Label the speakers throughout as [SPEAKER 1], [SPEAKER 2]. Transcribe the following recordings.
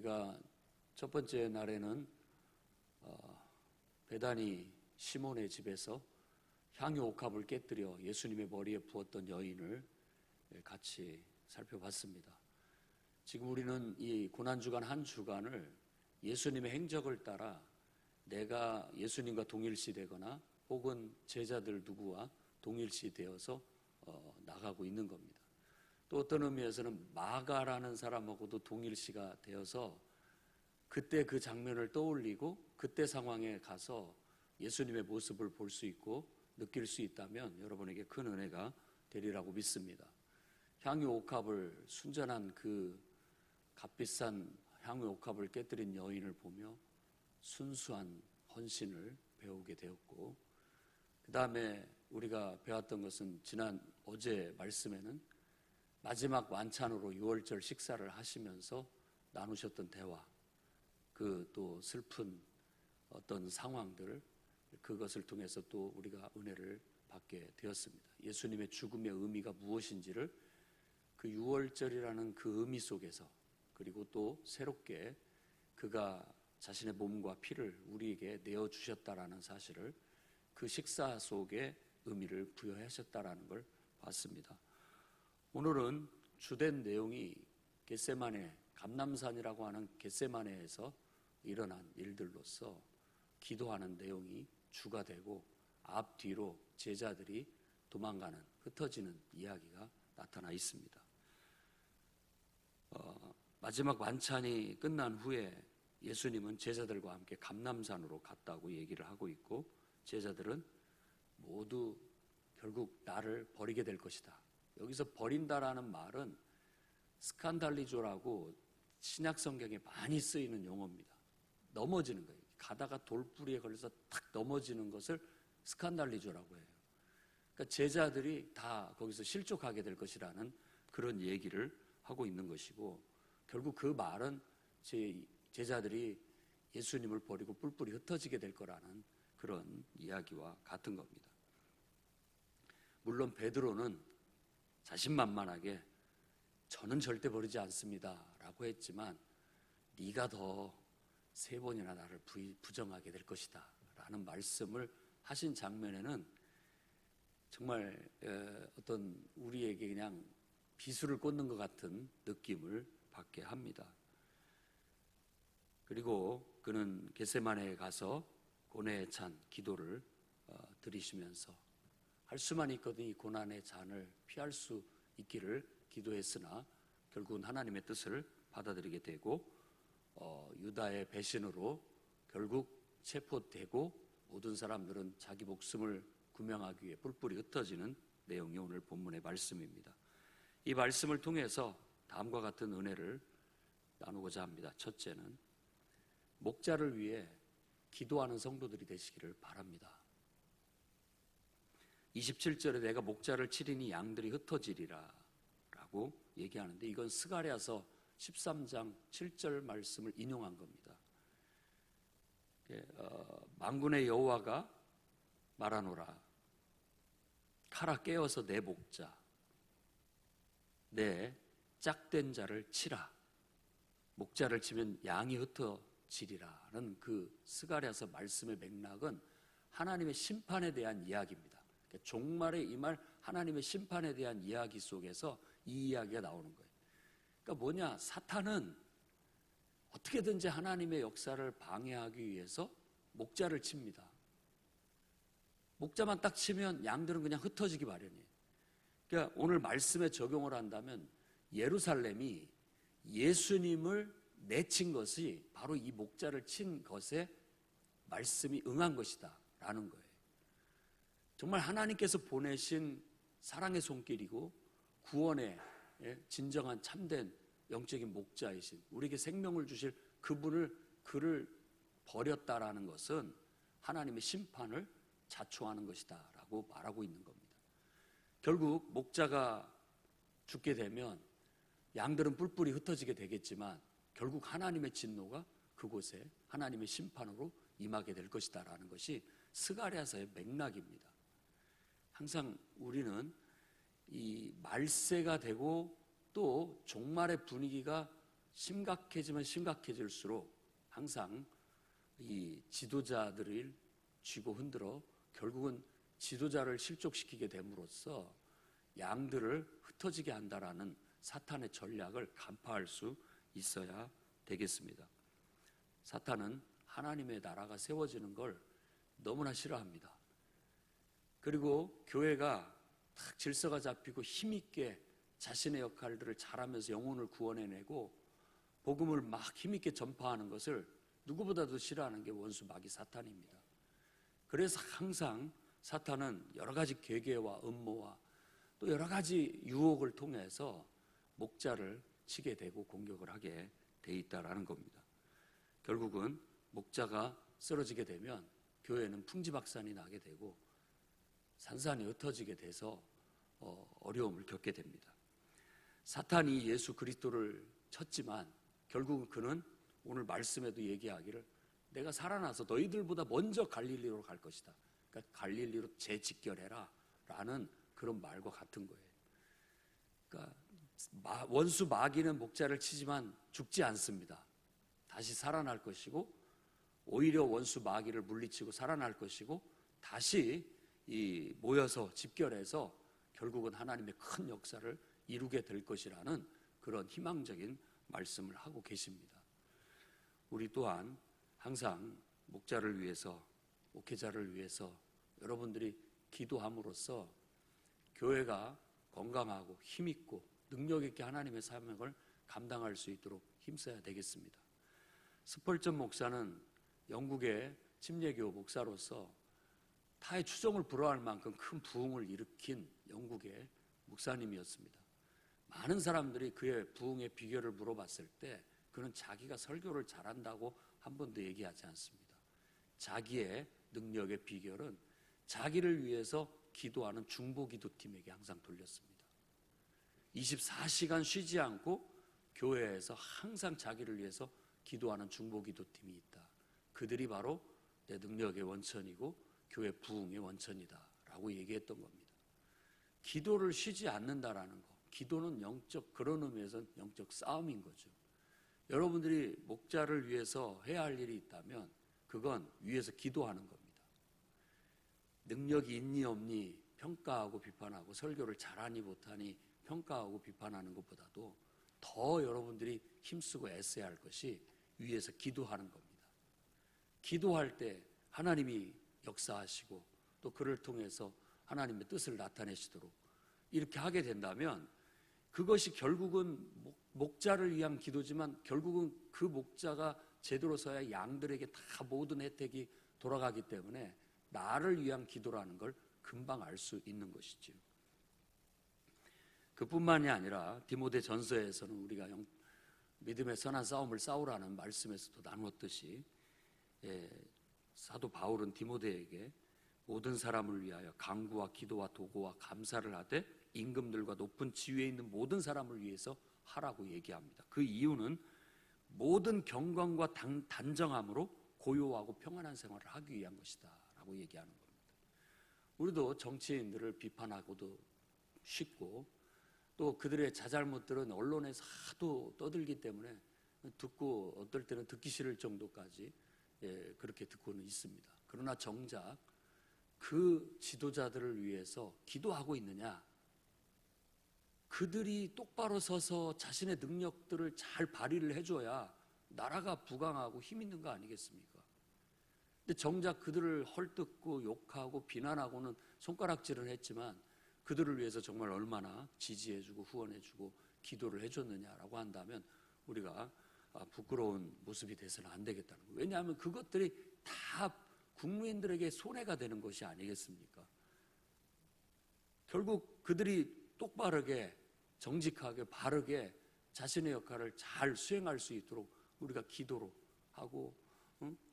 [SPEAKER 1] 저희가 첫 번째 날에는 베다니 시몬의 집에서 향유 옥합을 깨뜨려 예수님의 머리에 부었던 여인을 같이 살펴봤습니다. 지금 우리는 이 고난주간 한 주간을 예수님의 행적을 따라 내가 예수님과 동일시되거나 혹은 제자들 누구와 동일시되어서 나가고 있는 겁니다. 또 어떤 의미에서는 마가라는 사람하고도 동일시가 되어서 그때 그 장면을 떠올리고 그때 상황에 가서 예수님의 모습을 볼 수 있고 느낄 수 있다면 여러분에게 큰 은혜가 되리라고 믿습니다. 향유 옥합을 순전한 그 값비싼 향유 옥합을 깨뜨린 여인을 보며 순수한 헌신을 배우게 되었고, 그 다음에 우리가 배웠던 것은 어제 말씀에는 마지막 완찬으로 유월절 식사를 하시면서 나누셨던 대화, 그 또 슬픈 어떤 상황들, 그것을 통해서 또 우리가 은혜를 받게 되었습니다. 예수님의 죽음의 의미가 무엇인지를 그 유월절이라는 그 의미 속에서, 그리고 또 새롭게 그가 자신의 몸과 피를 우리에게 내어주셨다라는 사실을 그 식사 속에 의미를 부여하셨다라는 걸 봤습니다. 오늘은 주된 내용이 겟세마네, 감람산이라고 하는 겟세마네에서 일어난 일들로서 기도하는 내용이 주가 되고 앞뒤로 제자들이 도망가는, 흩어지는 이야기가 나타나 있습니다. 마지막 완찬이 끝난 후에 예수님은 제자들과 함께 감람산으로 갔다고 얘기를 하고 있고, 제자들은 모두 결국 나를 버리게 될 것이다. 여기서 버린다라는 말은 스칸달리조라고 신약 성경에 많이 쓰이는 용어입니다. 넘어지는 거예요. 가다가 돌뿌리에 걸려서 탁 넘어지는 것을 스칸달리조라고 해요. 그러니까 제자들이 다 거기서 실족하게 될 것이라는 그런 얘기를 하고 있는 것이고, 결국 그 말은 제자들이 예수님을 버리고 뿔뿔이 흩어지게 될 거라는 그런 이야기와 같은 겁니다. 물론 베드로는 자신만만하게 저는 절대 버리지 않습니다 라고 했지만, 네가 더 3번이나 나를 부정하게 될 것이다 라는 말씀을 하신 장면에는 정말 어떤 우리에게 그냥 비수를 꽂는 것 같은 느낌을 받게 합니다. 그리고 그는 겟세마네에 가서 고뇌에 찬 기도를 드리시면서 할 수만 있거든 이 고난의 잔을 피할 수 있기를 기도했으나 결국은 하나님의 뜻을 받아들이게 되고, 유다의 배신으로 결국 체포되고 모든 사람들은 자기 목숨을 구명하기 위해 뿔뿔이 흩어지는 내용이 오늘 본문의 말씀입니다. 이 말씀을 통해서 다음과 같은 은혜를 나누고자 합니다. 첫째는 목자를 위해 기도하는 성도들이 되시기를 바랍니다. 27절에 내가 목자를 치리니 양들이 흩어지리라 라고 얘기하는데, 이건 스가랴서 13장 7절 말씀을 인용한 겁니다. 만군의 여호와가 말하노라, 칼아 깨어서 내 목자, 내 짝된 자를 치라. 목자를 치면 양이 흩어지리라는 그 스가랴서 말씀의 맥락은 하나님의 심판에 대한 이야기입니다. 종말에 임할 하나님의 심판에 대한 이야기 속에서 이 이야기가 나오는 거예요. 그러니까 뭐냐, 사탄은 어떻게든지 하나님의 역사를 방해하기 위해서 목자를 칩니다. 목자만 딱 치면 양들은 그냥 흩어지기 마련이에요. 그러니까 오늘 말씀에 적용을 한다면 예루살렘이 예수님을 내친 것이 바로 이 목자를 친 것에 말씀이 응한 것이다 라는 거예요. 정말 하나님께서 보내신 사랑의 손길이고 구원의 진정한 참된 영적인 목자이신, 우리에게 생명을 주실 그를 버렸다라는 것은 하나님의 심판을 자초하는 것이다 라고 말하고 있는 겁니다. 결국 목자가 죽게 되면 양들은 뿔뿔이 흩어지게 되겠지만 결국 하나님의 진노가 그곳에 하나님의 심판으로 임하게 될 것이다 라는 것이 스가랴서의 맥락입니다. 항상 우리는 이 말세가 되고 또 종말의 분위기가 심각해지면 심각해질수록 항상 이 지도자들을 쥐고 흔들어 결국은 지도자를 실족시키게 됨으로써 양들을 흩어지게 한다라는 사탄의 전략을 간파할 수 있어야 되겠습니다. 사탄은 하나님의 나라가 세워지는 걸 너무나 싫어합니다. 그리고 교회가 딱 질서가 잡히고 힘있게 자신의 역할들을 잘하면서 영혼을 구원해내고 복음을 막 힘있게 전파하는 것을 누구보다도 싫어하는 게 원수 마귀 사탄입니다. 그래서 항상 사탄은 여러 가지 계계와 음모와 또 여러 가지 유혹을 통해서 목자를 치게 되고 공격을 하게 돼 있다라는 겁니다. 결국은 목자가 쓰러지게 되면 교회는 풍지박산이 나게 되고 산산이 흩어지게 돼서 어려움을 겪게 됩니다. 사탄이 예수 그리스도를 쳤지만 결국은 그는 오늘 말씀에도 얘기하기를 내가 살아나서 너희들보다 먼저 갈릴리로 갈 것이다. 그러니까 갈릴리로 재직결해라 라는 그런 말과 같은 거예요. 그러니까 원수 마귀는 목자를 치지만 죽지 않습니다. 다시 살아날 것이고 오히려 원수 마귀를 물리치고 살아날 것이고 다시 모여서 집결해서 결국은 하나님의 큰 역사를 이루게 될 것이라는 그런 희망적인 말씀을 하고 계십니다. 우리 또한 항상 목자를 위해서, 목회자를 위해서 여러분들이 기도함으로써 교회가 건강하고 힘있고 능력있게 하나님의 사명을 감당할 수 있도록 힘써야 되겠습니다. 스펄전 목사는 영국의 침례교 목사로서 타의 추종을 불허할 만큼 큰 부흥을 일으킨 영국의 목사님이었습니다. 많은 사람들이 그의 부흥의 비결을 물어봤을 때 그는 자기가 설교를 잘한다고 한 번도 얘기하지 않습니다. 자기의 능력의 비결은 자기를 위해서 기도하는 중보기도팀에게 항상 돌렸습니다. 24시간 쉬지 않고 교회에서 항상 자기를 위해서 기도하는 중보기도팀이 있다. 그들이 바로 내 능력의 원천이고 교회 부흥의 원천이다 라고 얘기했던 겁니다. 기도를 쉬지 않는다라는 거, 기도는 영적, 그런 의미에서는 영적 싸움인 거죠. 여러분들이 목자를 위해서 해야 할 일이 있다면 그건 위에서 기도하는 겁니다. 능력이 있니 없니 평가하고 비판하고 설교를 잘하니 못하니 평가하고 비판하는 것보다도 더 여러분들이 힘쓰고 애써야 할 것이 위에서 기도하는 겁니다. 기도할 때 하나님이 역사하시고 또 그를 통해서 하나님의 뜻을 나타내시도록 이렇게 하게 된다면 그것이 결국은 목자를 위한 기도지만 결국은 그 목자가 제대로 서야 양들에게 다 모든 혜택이 돌아가기 때문에 나를 위한 기도라는 걸 금방 알 수 있는 것이지요. 그뿐만이 아니라 디모데 전서에서는 우리가 믿음의 선한 싸움을 싸우라는 말씀에서도 나누었듯이 사도 바울은 디모데에게 모든 사람을 위하여 간구와 기도와 도구와 감사를 하되 임금들과 높은 지위에 있는 모든 사람을 위해서 하라고 얘기합니다. 그 이유는 모든 경건과 단정함으로 고요하고 평안한 생활을 하기 위한 것이다 라고 얘기하는 겁니다. 우리도 정치인들을 비판하고도 쉽고 또 그들의 자잘못들은 언론에서 하도 떠들기 때문에 듣고 어떨 때는 듣기 싫을 정도까지 그렇게 듣고는 있습니다. 그러나 정작 그 지도자들을 위해서 기도하고 있느냐? 그들이 똑바로 서서 자신의 능력들을 잘 발휘를 해줘야 나라가 부강하고 힘 있는 거 아니겠습니까? 근데 정작 그들을 헐뜯고 욕하고 비난하고는 손가락질을 했지만 그들을 위해서 정말 얼마나 지지해주고 후원해주고 기도를 해줬느냐라고 한다면 우리가 부끄러운 모습이 돼서는 안 되겠다는 거예요. 왜냐하면 그것들이 다 국민들에게 손해가 되는 것이 아니겠습니까? 결국 그들이 똑바르게 정직하게 바르게 자신의 역할을 잘 수행할 수 있도록 우리가 기도로 하고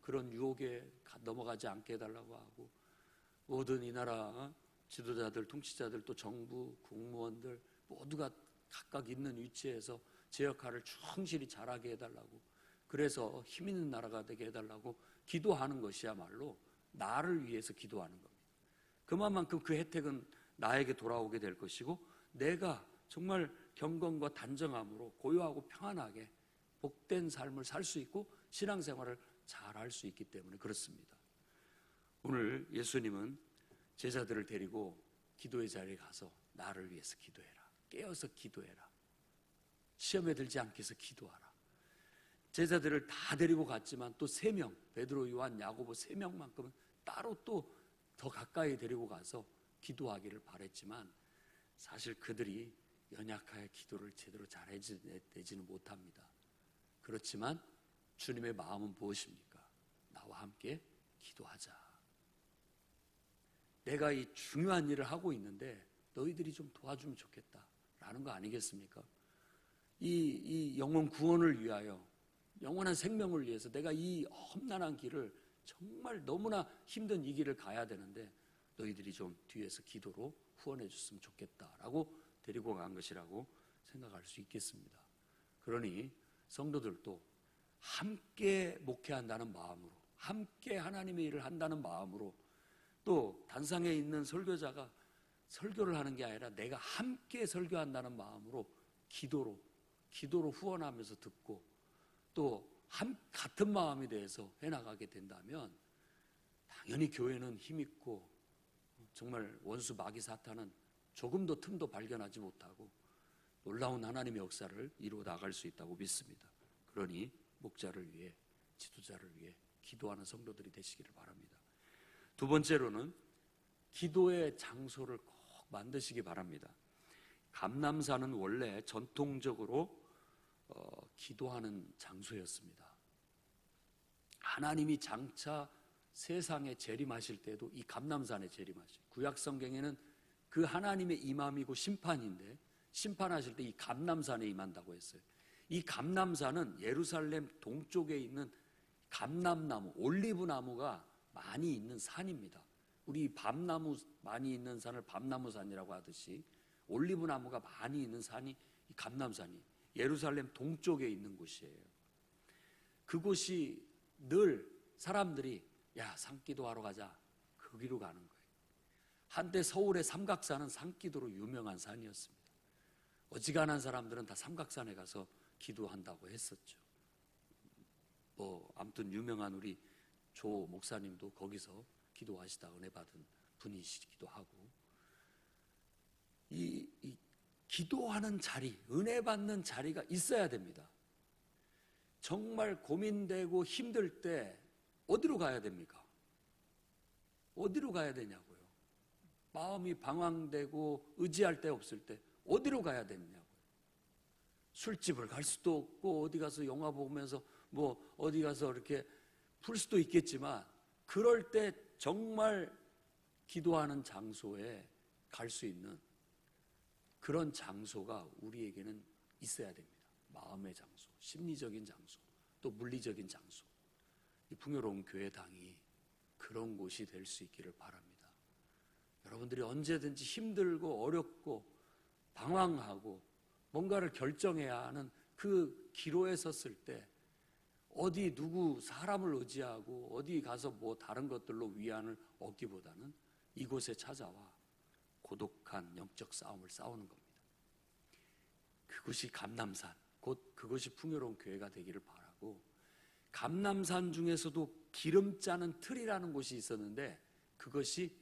[SPEAKER 1] 그런 유혹에 넘어가지 않게 해달라고 하고 모든 이 나라 지도자들, 통치자들, 또 정부, 공무원들 모두가 각각 있는 위치에서 제 역할을 충실히 잘하게 해달라고 그래서 힘 있는 나라가 되게 해달라고 기도하는 것이야말로 나를 위해서 기도하는 겁니다. 그만큼 그 혜택은 나에게 돌아오게 될 것이고 내가 정말 경건과 단정함으로 고요하고 평안하게 복된 삶을 살 수 있고 신앙생활을 잘 할 수 있기 때문에 그렇습니다. 오늘 예수님은 제자들을 데리고 기도의 자리에 가서 나를 위해서 기도해라. 깨어서 기도해라. 시험에 들지 않게 해서 기도하라. 제자들을 다 데리고 갔지만 또 3명, 베드로, 요한, 야고보 3명만큼은 따로 또 더 가까이 데리고 가서 기도하기를 바랬지만 사실 그들이 연약하여 기도를 제대로 잘해내지는 못합니다. 그렇지만 주님의 마음은 무엇입니까? 나와 함께 기도하자. 내가 이 중요한 일을 하고 있는데 너희들이 좀 도와주면 좋겠다라는 거 아니겠습니까? 이 영혼 구원을 위하여, 영원한 생명을 위해서 내가 이 험난한 길을 정말 너무나 힘든 이 길을 가야 되는데 너희들이 좀 뒤에서 기도로 후원해 줬으면 좋겠다라고 데리고 간 것이라고 생각할 수 있겠습니다. 그러니 성도들도 함께 목회한다는 마음으로, 함께 하나님의 일을 한다는 마음으로, 또 단상에 있는 설교자가 설교를 하는 게 아니라 내가 함께 설교한다는 마음으로 기도로 후원하면서 듣고 또 같은 마음이 돼서 해나가게 된다면 당연히 교회는 힘있고 정말 원수 마귀 사탄은 조금도 틈도 발견하지 못하고 놀라운 하나님의 역사를 이루어 나갈 수 있다고 믿습니다. 그러니 목자를 위해, 지도자를 위해 기도하는 성도들이 되시기를 바랍니다. 두 번째로는 기도의 장소를 꼭 만드시기 바랍니다. 감람산은 원래 전통적으로 기도하는 장소였습니다. 하나님이 장차 세상에 재림하실 때도 이 감람산에 재림하시죠. 구약 성경에는 그 하나님의 임함이고 심판인데 심판하실 때 이 감람산에 임한다고 했어요. 이 감람산은 예루살렘 동쪽에 있는 감람나무, 올리브나무가 많이 있는 산입니다. 우리 밤나무 많이 있는 산을 밤나무산이라고 하듯이 올리브나무가 많이 있는 산이 이 감람산이 예루살렘 동쪽에 있는 곳이에요. 그곳이 늘 사람들이 야 산기도하러 가자 거기로 가는 거예요. 한때 서울의 삼각산은 산기도로 유명한 산이었습니다. 어지간한 사람들은 다 삼각산에 가서 기도한다고 했었죠. 아무튼 유명한 우리 조 목사님도 거기서 기도하시다 은혜 받은 분이시기도 하고, 이 기도하는 자리, 은혜 받는 자리가 있어야 됩니다. 정말 고민되고 힘들 때 어디로 가야 됩니까? 어디로 가야 되냐고요. 마음이 방황되고 의지할 데 없을 때 어디로 가야 되냐고요. 술집을 갈 수도 없고 어디 가서 영화 보면서 어디 가서 이렇게 풀 수도 있겠지만 그럴 때 정말 기도하는 장소에 갈 수 있는 그런 장소가 우리에게는 있어야 됩니다. 마음의 장소, 심리적인 장소, 또 물리적인 장소. 이 풍요로운 교회당이 그런 곳이 될 수 있기를 바랍니다. 여러분들이 언제든지 힘들고 어렵고 방황하고 뭔가를 결정해야 하는 그 기로에 섰을 때 어디 누구 사람을 의지하고 어디 가서 다른 것들로 위안을 얻기보다는 이곳에 찾아와 고독한 영적 싸움을 싸우는 겁니다. 그것이 감람산, 곧 그것이 풍요로운 교회가 되기를 바라고, 감람산 중에서도 기름 짜는 틀이라는 곳이 있었는데 그것이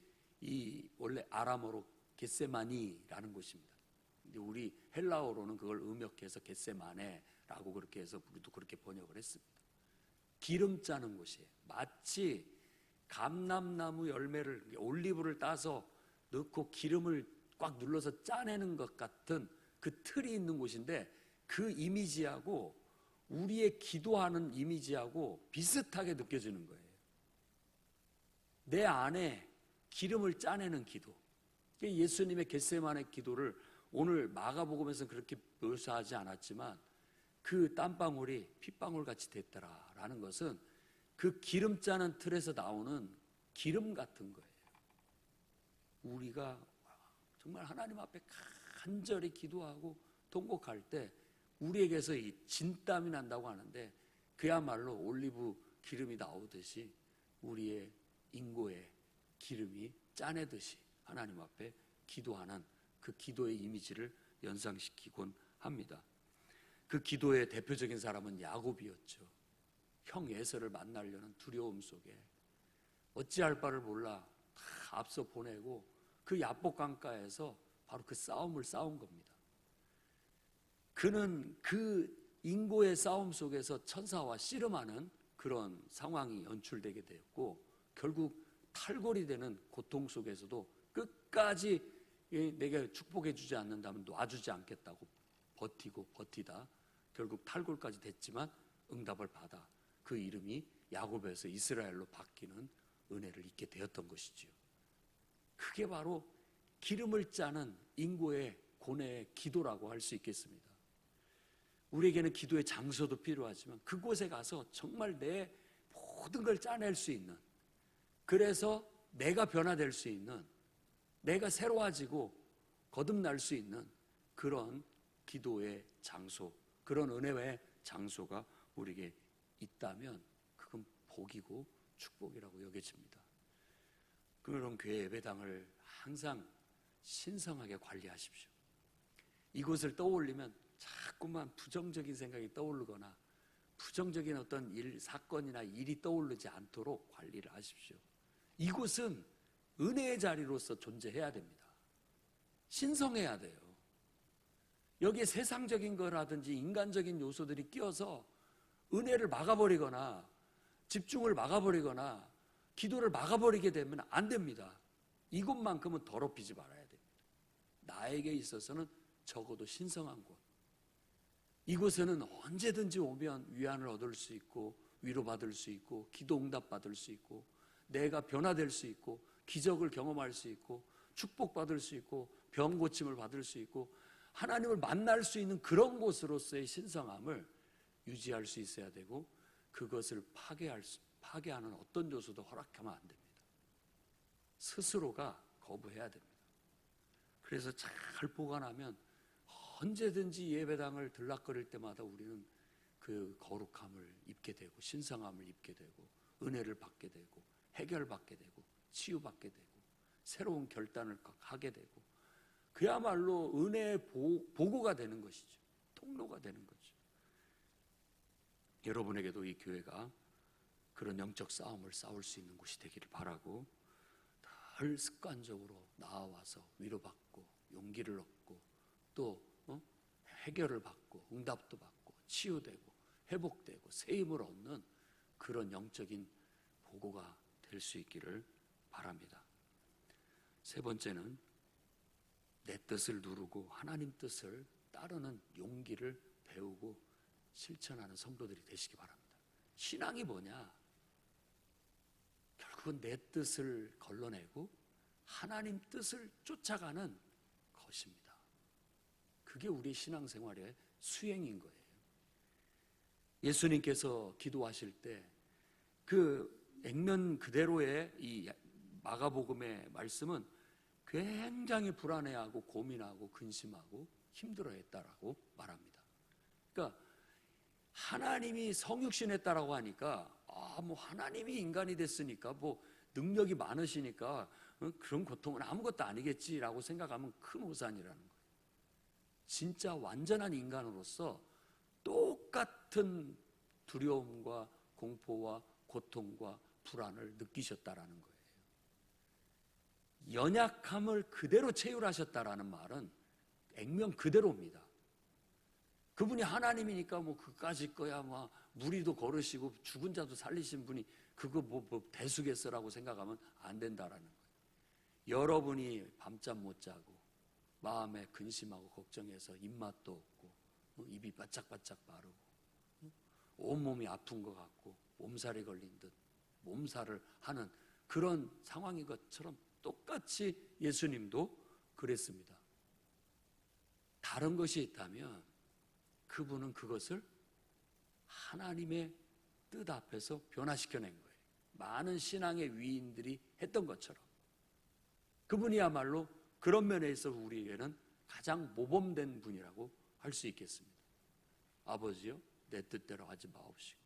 [SPEAKER 1] 원래 아람어로 겟세마니라는 곳입니다. 근데 우리 헬라어로는 그걸 음역해서 겟세마네라고 그렇게 해서 우리도 그렇게 번역을 했습니다. 기름 짜는 곳이에요. 마치 감람나무 열매를, 올리브를 따서 넣고 기름을 꽉 눌러서 짜내는 것 같은 그 틀이 있는 곳인데 그 이미지하고 우리의 기도하는 이미지하고 비슷하게 느껴지는 거예요. 내 안에 기름을 짜내는 기도. 예수님의 겟세마네 기도를 오늘 마가복음에서는 그렇게 묘사하지 않았지만 그 땀방울이 핏방울 같이 됐더라라는 것은 그 기름 짜는 틀에서 나오는 기름 같은 거예요. 우리가 정말 하나님 앞에 간절히 기도하고 통곡할 때 우리에게서 이 진땀이 난다고 하는데 그야말로 올리브 기름이 나오듯이 우리의 인고에 기름이 짜내듯이 하나님 앞에 기도하는 그 기도의 이미지를 연상시키곤 합니다. 그 기도의 대표적인 사람은 야곱이었죠. 형 에서를 만나려는 두려움 속에 어찌할 바를 몰라 다 앞서 보내고 그 야복 강가에서 바로 그 싸움을 싸운 겁니다. 그는 그 인고의 싸움 속에서 천사와 씨름하는 그런 상황이 연출되게 되었고, 결국 탈골이 되는 고통 속에서도 끝까지 내가 축복해 주지 않는다면 놔주지 않겠다고 버티고 버티다 결국 탈골까지 됐지만 응답을 받아 그 이름이 야곱에서 이스라엘로 바뀌는 은혜를 잊게 되었던 것이지요. 그게 바로 기름을 짜는 인고의 고뇌의 기도라고 할 수 있겠습니다. 우리에게는 기도의 장소도 필요하지만 그곳에 가서 정말 내 모든 걸 짜낼 수 있는, 그래서 내가 변화될 수 있는, 내가 새로워지고 거듭날 수 있는 그런 기도의 장소, 그런 은혜의 장소가 우리에게 있다면 그건 복이고 축복이라고 여겨집니다. 그런 교회 예배당을 항상 신성하게 관리하십시오. 이곳을 떠올리면 자꾸만 부정적인 생각이 떠오르거나 부정적인 어떤 사건이나 일이 떠오르지 않도록 관리를 하십시오. 이곳은 은혜의 자리로서 존재해야 됩니다. 신성해야 돼요. 여기에 세상적인 거라든지 인간적인 요소들이 끼어서 은혜를 막아버리거나 집중을 막아버리거나 기도를 막아버리게 되면 안 됩니다. 이곳만큼은 더럽히지 말아야 됩니다. 나에게 있어서는 적어도 신성한 곳, 이곳에는 언제든지 오면 위안을 얻을 수 있고 위로받을 수 있고 기도 응답받을 수 있고 내가 변화될 수 있고 기적을 경험할 수 있고 축복받을 수 있고 병 고침을 받을 수 있고 하나님을 만날 수 있는 그런 곳으로서의 신성함을 유지할 수 있어야 되고, 그것을 파괴하는 어떤 요소도 허락하면 안 됩니다. 스스로가 거부해야 됩니다. 그래서 잘 보관하면 언제든지 예배당을 들락거릴 때마다 우리는 그 거룩함을 입게 되고 신성함을 입게 되고 은혜를 받게 되고 해결받게 되고 치유받게 되고 새로운 결단을 하게 되고 그야말로 은혜의 보고가 되는 것이죠. 통로가 되는 거죠. 여러분에게도 이 교회가 그런 영적 싸움을 싸울 수 있는 곳이 되기를 바라고, 늘 습관적으로 나와서 위로받고 용기를 얻고 또 해결을 받고 응답도 받고 치유되고 회복되고 새 힘을 얻는 그런 영적인 보고가 될 수 있기를 바랍니다. 세 번째는 내 뜻을 누르고 하나님 뜻을 따르는 용기를 배우고 실천하는 성도들이 되시기 바랍니다. 신앙이 뭐냐? 결국은 내 뜻을 걸러내고 하나님 뜻을 쫓아가는 것입니다. 그게 우리 신앙생활의 수행인 거예요. 예수님께서 기도하실 때 그 액면 그대로의 이 마가복음의 말씀은 굉장히 불안해하고 고민하고 근심하고 힘들어했다라고 말합니다. 그러니까 하나님이 성육신했다라고 하니까 뭐 하나님이 인간이 됐으니까 뭐 능력이 많으시니까 그런 고통은 아무것도 아니겠지라고 생각하면 큰 오산이라는 거예요. 진짜 완전한 인간으로서 똑같은 두려움과 공포와 고통과 불안을 느끼셨다라는 거예요. 연약함을 그대로 체휼하셨다라는 말은 액면 그대로입니다. 그분이 하나님이니까 뭐 그까짓 거야 뭐 무리도 걸으시고 죽은 자도 살리신 분이 그거 뭐 대수겠어라고 생각하면 안 된다라는 거예요. 여러분이 밤잠 못 자고 마음에 근심하고 걱정해서 입맛도 없고 입이 바짝바짝 마르고 온몸이 아픈 것 같고 몸살이 걸린 듯 몸살을 하는 그런 상황인 것처럼 똑같이 예수님도 그랬습니다. 다른 것이 있다면 그분은 그것을 하나님의 뜻 앞에서 변화시켜낸 거예요. 많은 신앙의 위인들이 했던 것처럼 그분이야말로 그런 면에 있어서 우리에게는 가장 모범된 분이라고 할 수 있겠습니다. 아버지요, 내 뜻대로 하지 마옵시고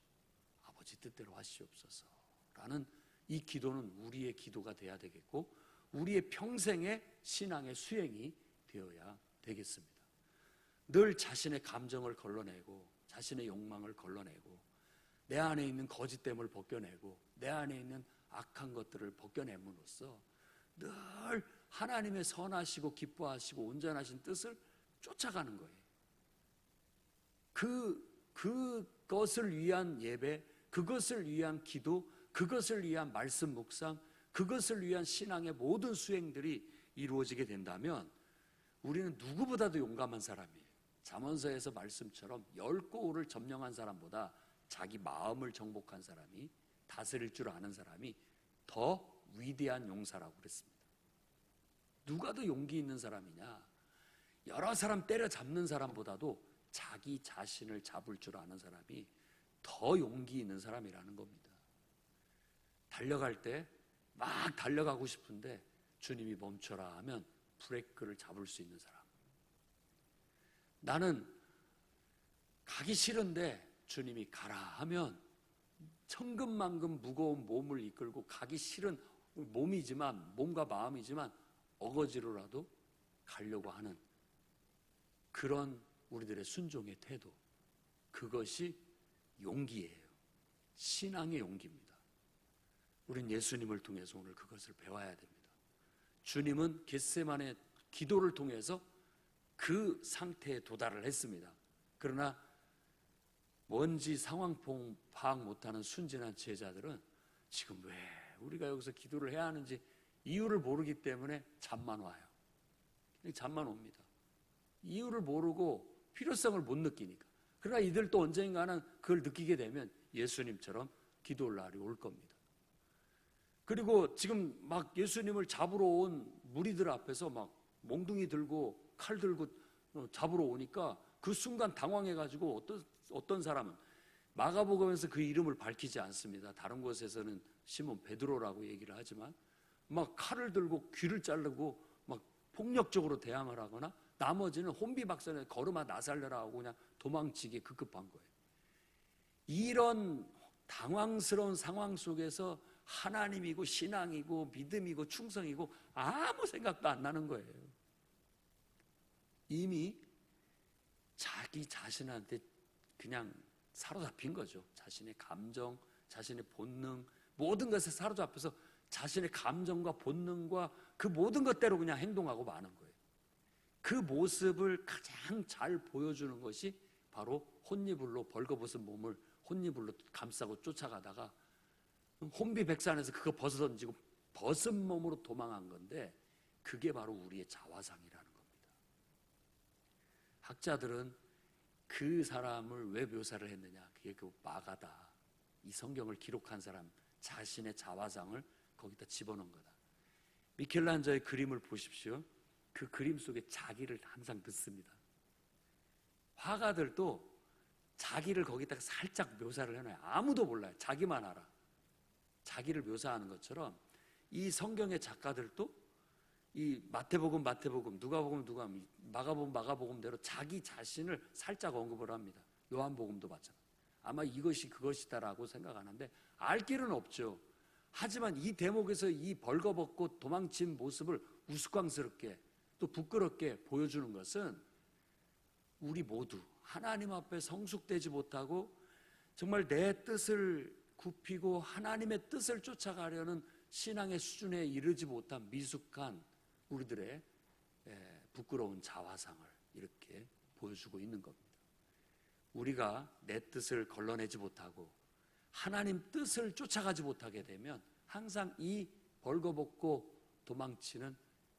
[SPEAKER 1] 아버지 뜻대로 하시옵소서 라는 이 기도는 우리의 기도가 돼야 되겠고 우리의 평생의 신앙의 수행이 되어야 되겠습니다. 늘 자신의 감정을 걸러내고 자신의 욕망을 걸러내고 내 안에 있는 거짓됨을 벗겨내고 내 안에 있는 악한 것들을 벗겨냄으로써 늘 하나님의 선하시고 기뻐하시고 온전하신 뜻을 쫓아가는 거예요. 그것을 위한 예배, 그것을 위한 기도, 그것을 위한 말씀 묵상, 그것을 위한 신앙의 모든 수행들이 이루어지게 된다면 우리는 누구보다도 용감한 사람이에요. 잠언서에서 말씀처럼 10고울을 점령한 사람보다 자기 마음을 정복한 사람이, 다스릴 줄 아는 사람이 더 위대한 용사라고 그랬습니다. 누가 더 용기 있는 사람이냐? 여러 사람 때려잡는 사람보다도 자기 자신을 잡을 줄 아는 사람이 더 용기 있는 사람이라는 겁니다. 달려갈 때 막 달려가고 싶은데 주님이 멈춰라 하면 브레이크를 잡을 수 있는 사람. 나는 가기 싫은데 주님이 가라 하면 천근만근 무거운 몸을 이끌고 가기 싫은 몸과 마음이지만 어거지로라도 가려고 하는 그런 우리들의 순종의 태도, 그것이 용기예요. 신앙의 용기입니다. 우린 예수님을 통해서 오늘 그것을 배워야 됩니다. 주님은 겟세마네 기도를 통해서 그 상태에 도달을 했습니다. 그러나 뭔지 상황 파악 못하는 순진한 제자들은 지금 왜 우리가 여기서 기도를 해야 하는지 이유를 모르기 때문에 잠만 와요. 잠만 옵니다. 이유를 모르고 필요성을 못 느끼니까. 그러나 이들 또 언젠가는 그걸 느끼게 되면 예수님처럼 기도할 날이 올 겁니다. 그리고 지금 막 예수님을 잡으러 온 무리들 앞에서 막 몽둥이 들고 칼 들고 잡으러 오니까 그 순간 당황해가지고 어떤 사람은 마가복음에서 그 이름을 밝히지 않습니다. 다른 곳에서는 시몬 베드로라고 얘기를 하지만 막 칼을 들고 귀를 자르고 막 폭력적으로 대항을 하거나 나머지는 혼비박산에 걸음아 나 살려라 하고 그냥 도망치기 급급한 거예요. 이런 당황스러운 상황 속에서 하나님이고 신앙이고 믿음이고 충성이고 아무 생각도 안 나는 거예요. 이미 자기 자신한테 그냥 사로잡힌 거죠. 자신의 감정, 자신의 본능, 모든 것에 사로잡혀서 자신의 감정과 본능과 그 모든 것대로 그냥 행동하고 마는 거예요. 그 모습을 가장 잘 보여주는 것이 바로 혼이불로 벌거벗은 몸을 혼이불로 감싸고 쫓아가다가 혼비백산에서 그거 벗어던지고 벗은 몸으로 도망한 건데 그게 바로 우리의 자화상이라는 겁니다. 학자들은 그 사람을 왜 묘사를 했느냐, 그게 그 마가다. 이 성경을 기록한 사람 자신의 자화상을 거기다 집어넣은 거다. 미켈란저의 그림을 보십시오. 그 그림 속에 자기를 항상 넣습니다. 화가들도 자기를 거기다가 살짝 묘사를 해놔요. 아무도 몰라요. 자기만 알아. 자기를 묘사하는 것처럼 이 성경의 작가들도 이 마태복음, 누가복음, 마가복음대로 자기 자신을 살짝 언급을 합니다. 요한복음도 마찬가지. 아마 이것이 그것이다라고 생각하는데 알 길은 없죠. 하지만 이 대목에서 이 벌거벗고 도망친 모습을 우스꽝스럽게 또 부끄럽게 보여주는 것은 우리 모두 하나님 앞에 성숙되지 못하고 정말 내 뜻을 굽히고 하나님의 뜻을 쫓아가려는 신앙의 수준에 이르지 못한 미숙한 우리들의 부끄러운 자화상을 이렇게 보여주고 있는 겁니다. 우리가 내 뜻을 걸러내지 못하고 하나님 뜻을 쫓아가지 못하게 되면 항상 이 벌거벗고 도망치는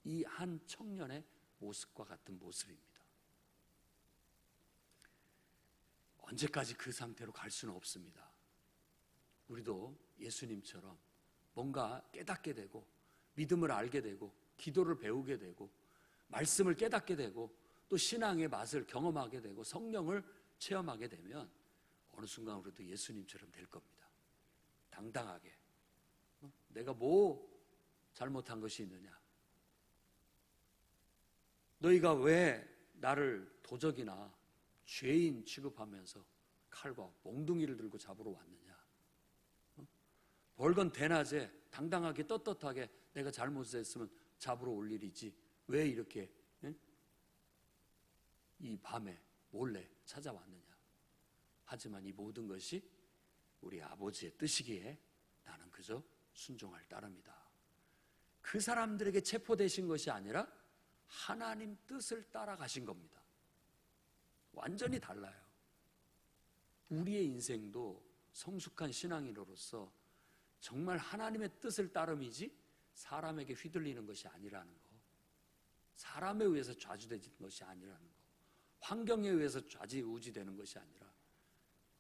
[SPEAKER 1] 이 한 청년의 모습과 같은 모습입니다. 언제까지 그 상태로 갈 수는 없습니다. 우리도 예수님처럼 뭔가 깨닫게 되고 믿음을 알게 되고 기도를 배우게 되고 말씀을 깨닫게 되고 또 신앙의 맛을 경험하게 되고 성령을 체험하게 되면 어느 순간 우리도 예수님처럼 될 겁니다. 당당하게 내가 뭐 잘못한 것이 있느냐, 너희가 왜 나를 도적이나 죄인 취급하면서 칼과 몽둥이를 들고 잡으러 왔느냐, 벌건 대낮에 당당하게 떳떳하게 내가 잘못했으면 잡으러 올 일이지 왜 이렇게 이 밤에 몰래 찾아왔느냐? 하지만 이 모든 것이 우리 아버지의 뜻이기에 나는 그저 순종할 따름이다. 그 사람들에게 체포되신 것이 아니라 하나님 뜻을 따라가신 겁니다. 완전히 달라요. 우리의 인생도 성숙한 신앙인으로서 정말 하나님의 뜻을 따름이지 사람에게 휘둘리는 것이 아니라는 거, 사람에 의해서 좌지우지되는 것이 아니라는 거, 환경에 의해서 좌지우지되는 것이 아니라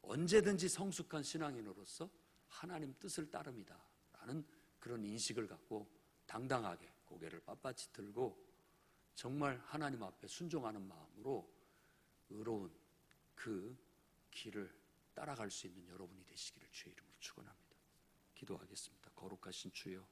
[SPEAKER 1] 언제든지 성숙한 신앙인으로서 하나님 뜻을 따릅니다 라는 그런 인식을 갖고 당당하게 고개를 빳빳이 들고 정말 하나님 앞에 순종하는 마음으로 의로운 그 길을 따라갈 수 있는 여러분이 되시기를 주의 이름으로 축원합니다. 기도하겠습니다. 거룩하신 주여,